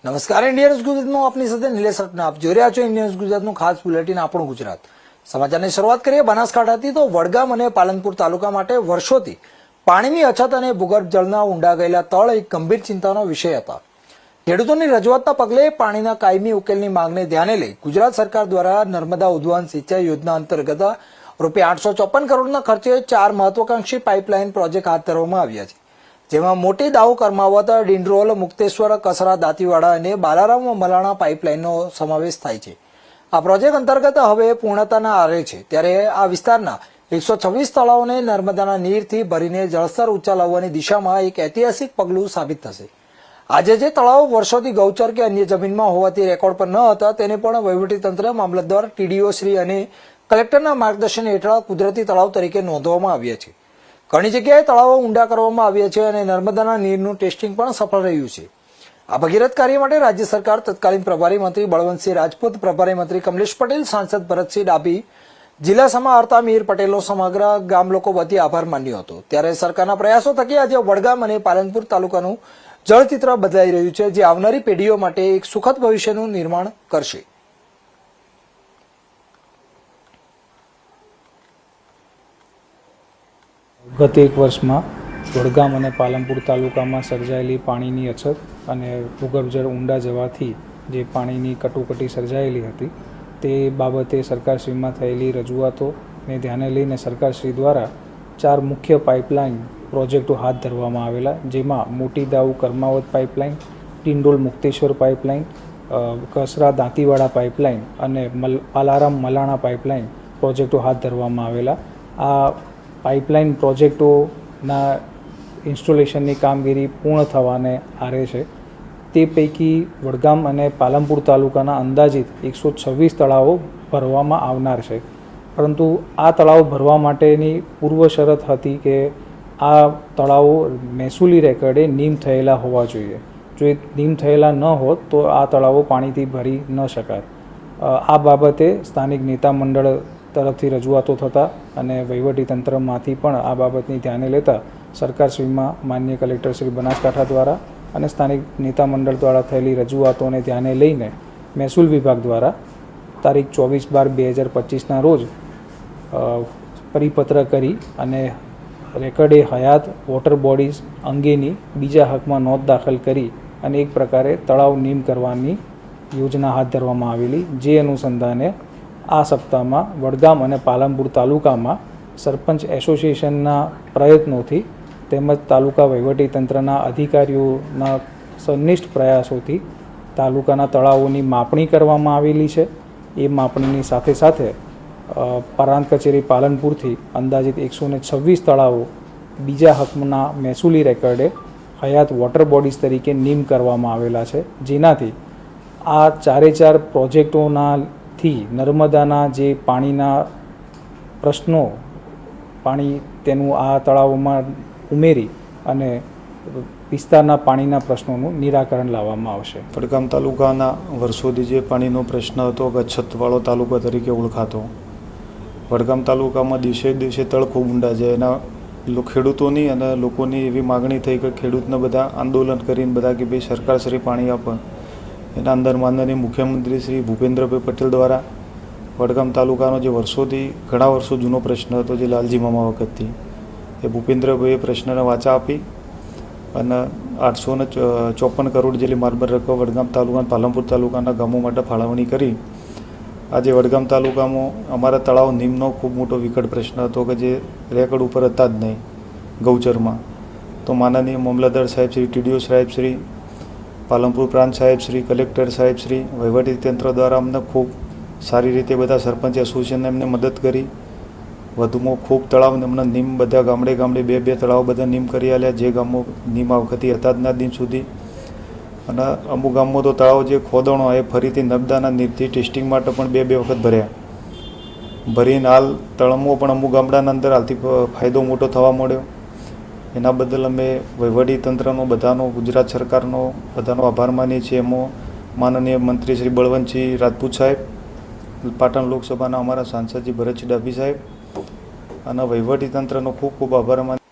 નમસ્કાર, India news ગુજરાતમાં આપની સાથે નિલેશ રત્ના. આપ જોઈ રહ્યા છો ઇન્ડિયા ન્યૂઝ ગુજરાતનું ખાસ બુલેટિન આપણું ગુજરાત. સમાચારની શરૂઆત કરીએ બનાસકાંઠાથી. તો વડગામ અને પાલનપુર તાલુકા માટે વર્ષોથી પાણીની અછત અને ભૂગર્ભ જળના ઊંડા ગયેલા તળ એક ગંભીર ચિંતાનો વિષય હતા. ખેડૂતોની રજૂઆતના પગલે પાણીના કાયમી ઉકેલની માંગને ધ્યાને લઈ ગુજરાત સરકાર દ્વારા નર્મદા ઉદ્વહન સિંચાઈ યોજના અંતર્ગત ₹854 કરોડના ખર્ચે 4 મહત્વાકાંક્ષી પાઇપલાઇન પ્રોજેક્ટ હાથ ધરવામાં આવ્યા છે, જેમાં મોટી દાઉ કર્માવત, ડિંડરોલ, મુક્તેશ્વર, કસરા, દાંતીવાડા અને બાલારામ મલાણા પાઇપલાઇનનો સમાવેશ થાય છે. આ પ્રોજેક્ટ અંતર્ગત હવે પૂર્ણતાના આરે છે, ત્યારે આ વિસ્તારના 126 તળાવોને નર્મદાના નીરથી ભરીને જળસ્તર ઊંચા લાવવાની દિશામાં એક ઐતિહાસિક પગલું સાબિત થશે. આજે જે તળાવો વર્ષોથી ગૌચર કે અન્ય જમીનમાં હોવાથી રેકોર્ડ પર ન હતા, તેને પણ વહીવટીતંત્ર, મામલતદાર, ટીડીઓ શ્રી અને કલેક્ટરના માર્ગદર્શન હેઠળ કુદરતી તળાવ તરીકે નોંધવામાં આવ્યા છે. ઘણી જગ્યાએ તળાવો ઊંડા કરવામાં આવ્યા છે અને નર્મદાના નીરનું ટેસ્ટિંગ પણ સફળ રહ્યું છે. આ ભગીરથ કાર્ય માટે રાજ્ય સરકાર, તત્કાલીન પ્રભારી મંત્રી બળવંતસિંહ રાજપૂત, પ્રભારી મંત્રી કમલેશ પટેલ, સાંસદ ભરતસિંહ ડાભી, જિલ્લા સમાહર્તા મીર પટેલનો સમગ્ર ગામ લોકો વતી આભાર માન્યો હતો. ત્યારે સરકારના પ્રયાસો થકી આજે વડગામ અને પાલનપુર તાલુકાનું જળચિત્ર બદલાઈ રહ્યું છે, જે આવનારી પેઢીઓ માટે એક સુખદ ભવિષ્યનું નિર્માણ કરશે. ગત એક વર્ષમાં વડગામ અને પાલનપુર તાલુકામાં સર્જાયેલી પાણીની અછત અને ભૂગર્ભ જળ ઊંડા જવાથી જે પાણીની કટોકટી સર્જાયેલી હતી, તે બાબતે સરકારશ્રીમાં થયેલી રજૂઆતોને ધ્યાને લઈને સરકારશ્રી દ્વારા 4 મુખ્ય પાઇપલાઇન પ્રોજેક્ટો હાથ ધરવામાં આવેલા, જેમાં Moti Dau Karmavat pipeline, Tindol Mukteshwar pipeline, Kasra Dantiwada pipeline અને બાલારામ મલાણા પાઇપલાઇન પ્રોજેક્ટો હાથ ધરવામાં આવેલા. આ પાઇપલાઇન પ્રોજેક્ટોના ઇન્સ્ટોલેશનની કામગીરી પૂર્ણ થવાને આરે છે. તે પૈકી વડગામ અને પાલનપુર તાલુકાના અંદાજિત 126 તળાવો ભરવામાં આવનાર છે, પરંતુ આ તળાવ ભરવા માટેની પૂર્વ શરત હતી કે આ તળાવો મહેસૂલી રેકર્ડે નીમ થયેલા હોવા જોઈએ. જો એ નીમ થયેલા ન હોત તો આ તળાવો પાણીથી ભરી ન શકાત. આ બાબતે સ્થાનિક નેતા મંડળ તરફથી રજૂઆતો થતા અને વહીવટીતંત્રમાંથી પણ આ બાબતની ધ્યાને લેતા સરકારશ્રીમાં માનનીય કલેક્ટર શ્રી બનાસકાંઠા દ્વારા અને સ્થાનિક નેતા મંડળ દ્વારા થયેલી રજૂઆતોને ધ્યાને લઈને મહેસૂલ વિભાગ દ્વારા તારીખ 24/12/2025ના રોજ પરિપત્ર કરી અને રેકર્ડે હયાત વોટર બોડીઝ અંગેની બીજા હકમાં નોંધ દાખલ કરી અને એક પ્રકારે તળાવ નીમ કરવાની યોજના હાથ ધરવામાં આવેલી. જે અનુસંધાને આ સપ્તાહમાં વડગામ અને પાલનપુર તાલુકામાં સરપંચ એસોસિએશનના પ્રયત્નોથી તેમજ તાલુકા વહીવટીતંત્રના અધિકારીઓના સંનિષ્ઠ પ્રયાસોથી તાલુકાના તળાવોની માપણી કરવામાં આવેલી છે. એ માપણીની સાથે સાથે પ્રાંત કચેરી પાલનપુરથી અંદાજિત 126 તળાવો બીજા હકના મહેસૂલી રેકર્ડે હયાત વોટર બોડીઝ તરીકે નીમ કરવામાં આવેલા છે, જેનાથી આ 4 પ્રોજેક્ટોનાથી નર્મદાના જે પાણીના પ્રશ્નો, પાણી તેનું આ તળાવોમાં ઉમેરી અને વિસ્તારના પાણીના પ્રશ્નોનું નિરાકરણ લાવવામાં આવશે. વડગામ તાલુકાના વર્ષોથી જે પાણીનો પ્રશ્ન હતો, અછતવાળો તાલુકો તરીકે ઓળખાતો, વડગામ તાલુકામાં દિવસે દિવસે તળ ખૂબ ઊંડા છે. એના ખેડૂતોની અને લોકોની એવી માગણી થઈ કે ખેડૂતને બધા આંદોલન કરીને બધા કે ભાઈ સરકારશ્રી પાણી આપે. એના અંદર માનનીય મુખ્યમંત્રી શ્રી ભૂપેન્દ્રભાઈ પટેલ દ્વારા વડગામ તાલુકાનો જે વર્ષોથી ઘણા વર્ષો જૂનો પ્રશ્ન હતો, જે લાલજી મામા વખતથી, એ ભૂપેન્દ્રભાઈએ પ્રશ્નને વાચા આપી અને 854 કરોડ જેટલી માલબર રકમ વડગામ તાલુકા પાલનપુર તાલુકાના ગામો માટે ફાળવણી કરી. આજે વડગામ તાલુકામાં અમારા તળાવ નીમનો ખૂબ મોટો વિકટ પ્રશ્ન હતો કે જે રેકર્ડ ઉપર હતા જ નહીં ગૌચરમાં. તો માનનીય મામલતદાર સાહેબ શ્રી, ટીડીઓ સાહેબ શ્રી, પાલનપુર પ્રાંત સાહેબ શ્રી, કલેક્ટર સાહેબ શ્રી, વહીવટીતંત્ર દ્વારા અમને ખૂબ સારી રીતે બધા સરપંચ એસોસિએશનને એમને મદદ કરી. વધુમાં ખૂબ તળાવને હમણાં નીમ બધા ગામડે ગામડે 2 તળાવ બધા નીમ કરી આલ્યા, જે ગામો નીમ આ વખતે હતા જ ના દિન સુધી. અને અમુક ગામમાં તો તળાવ જે ખોદણો એ ફરીથી નર્મદાના નીરથી ટેસ્ટિંગ માટે પણ 2 વખત ભર્યા. ભરીને હાલ તળમાં પણ અમુક ગામડાના અંદર હાલથી ફાયદો મોટો થવા મળ્યો. એના બદલ અમે વહીવટીતંત્રનો બધાનો, ગુજરાત સરકારનો બધાનો આભાર માનીએ છીએ. એમાં માનનીય મંત્રી શ્રી બળવંતસિંહ રાજપૂત સાહેબ, પાટણ લોકસભાના અમારા સાંસદજી ભરતસિંહ ડાભી સાહેબ અને વહીવટીતંત્રનો ખૂબ ખૂબ આભાર માનીએ.